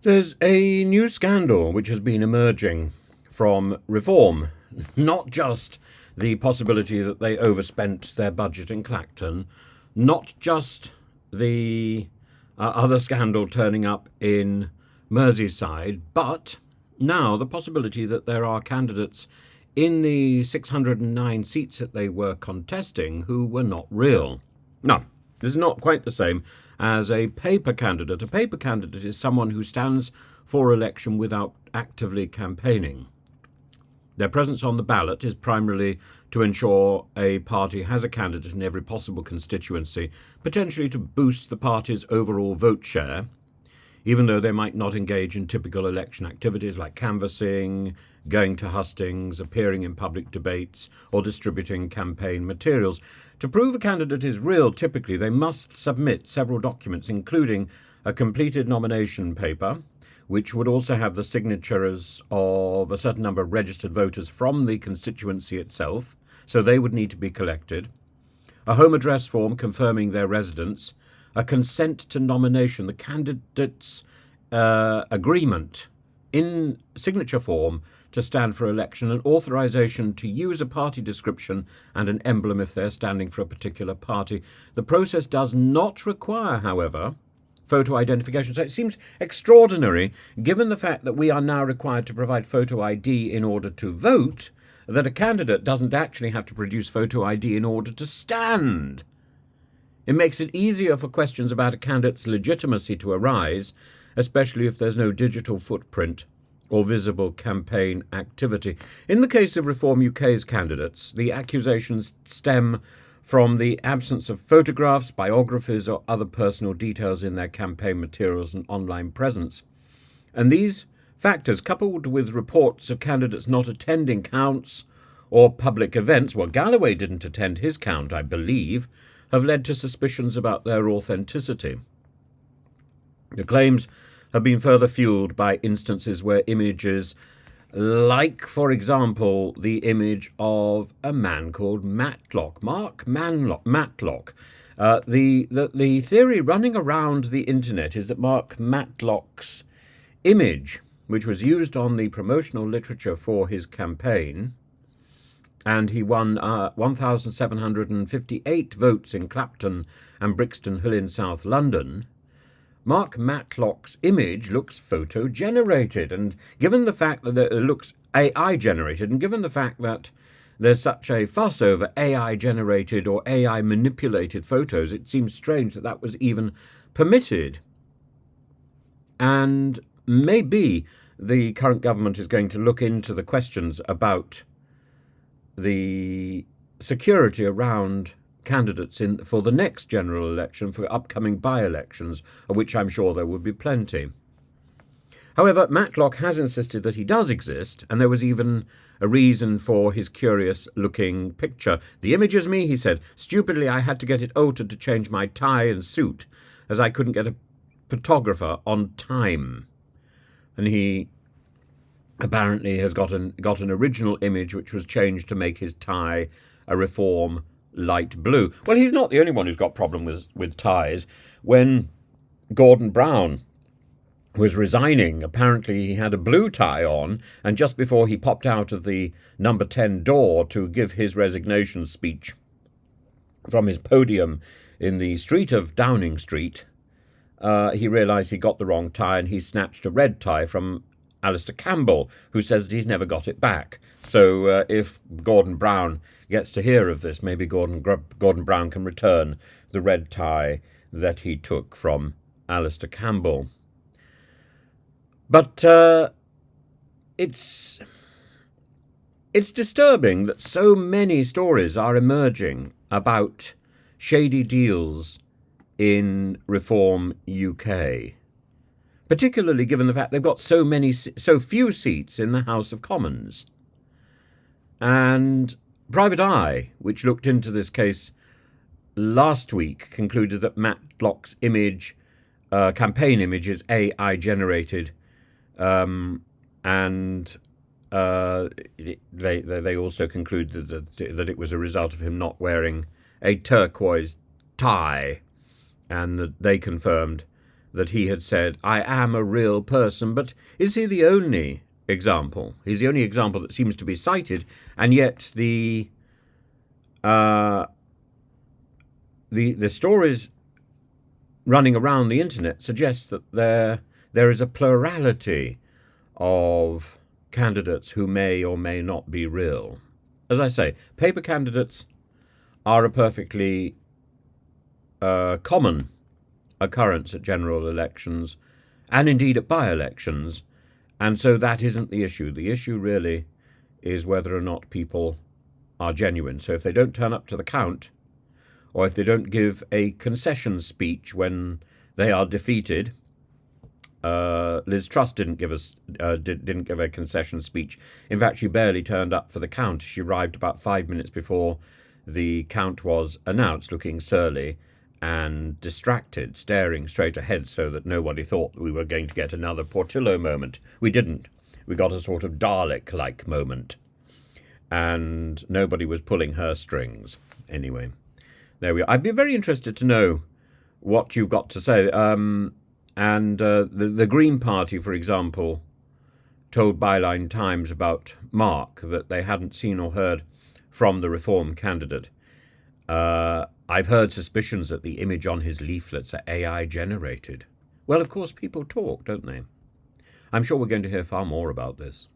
There's a new scandal which has been emerging from Reform, not just the possibility that they overspent their budget in Clacton, not just the other scandal turning up in Merseyside, but now the possibility that there are candidates in the 609 seats that they were contesting who were not real. Now, this is not quite the same as a paper candidate. A paper candidate is someone who stands for election without actively campaigning. Their presence on the ballot is primarily to ensure a party has a candidate in every possible constituency, potentially to boost the party's overall vote share, even though they might not engage in typical election activities like canvassing, going to hustings, appearing in public debates, or distributing campaign materials. To prove a candidate is real, typically they must submit several documents, including a completed nomination paper, which would also have the signatures of a certain number of registered voters from the constituency itself, so they would need to be collected, a home address form confirming their residence, a consent to nomination, the candidate's agreement in signature form to stand for election, an authorization to use a party description and an emblem if they're standing for a particular party. The process does not require, however, photo identification. So it seems extraordinary, given the fact that we are now required to provide photo ID in order to vote, that a candidate doesn't actually have to produce photo ID in order to stand. It makes it easier for questions about a candidate's legitimacy to arise, especially if there's no digital footprint or visible campaign activity. In the case of Reform UK's candidates, the accusations stem from the absence of photographs, biographies, or other personal details in their campaign materials and online presence. And these factors, coupled with reports of candidates not attending counts or public events — well, Galloway didn't attend his count, I believe — have led to suspicions about their authenticity. The claims have been further fueled by instances where images like, for example, the image of a man called Matlock. The theory running around the internet is that Mark Matlock's image, which was used on the promotional literature for his campaign, and he won 1,758 votes in Clapton and Brixton Hill in South London. Mark Matlock's image looks photo-generated, and given the fact that it looks AI-generated, and given the fact that there's such a fuss over AI-generated or AI-manipulated photos, it seems strange that that was even permitted. And maybe the current government is going to look into the questions about the security around candidates for the next general election, for upcoming by-elections, of which I'm sure there would be plenty. However, Matlock has insisted that he does exist, and there was even a reason for his curious-looking picture. "The image is me," he said. "Stupidly, I had to get it altered to change my tie and suit, as I couldn't get a photographer on time." And he apparently has got an original image which was changed to make his tie a Reform light blue. Well, he's not the only one who's got problems with ties. When Gordon Brown was resigning, apparently he had a blue tie on, and just before he popped out of the number 10 door to give his resignation speech from his podium in the street of Downing Street, he realised he got the wrong tie, and he snatched a red tie from Alistair Campbell, who says that he's never got it back. So if Gordon Brown gets to hear of this, maybe Gordon Brown can return the red tie that he took from Alistair Campbell. But it's disturbing that so many stories are emerging about shady deals in Reform UK, particularly given the fact they've got so few seats in the House of Commons. And Private Eye, which looked into this case last week, concluded that Matlock's image, campaign image, is AI generated, and they also concluded that it was a result of him not wearing a turquoise tie, and that they confirmed that he had said, I am a real person, but is he the only example? He's the only example that seems to be cited, and yet the stories running around the internet suggest that there is a plurality of candidates who may or may not be real. As I say, paper candidates are a perfectly common occurrence at general elections and indeed at by-elections, and so that isn't the issue. The issue really is whether or not people are genuine. So if they don't turn up to the count, or if they don't give a concession speech when they are defeated. Liz Truss didn't give a concession speech. In fact, she barely turned up for the count. She arrived about 5 minutes before the count was announced, looking surly and distracted, staring straight ahead so that nobody thought we were going to get another Portillo moment. We didn't. We got a sort of Dalek-like moment. And nobody was pulling her strings. Anyway. There we are. I'd be very interested to know what you've got to say. The Green Party, for example, told Byline Times about Mark that they hadn't seen or heard from the Reform candidate. I've heard suspicions that the image on his leaflets are AI generated. Well, of course, people talk, don't they? I'm sure we're going to hear far more about this.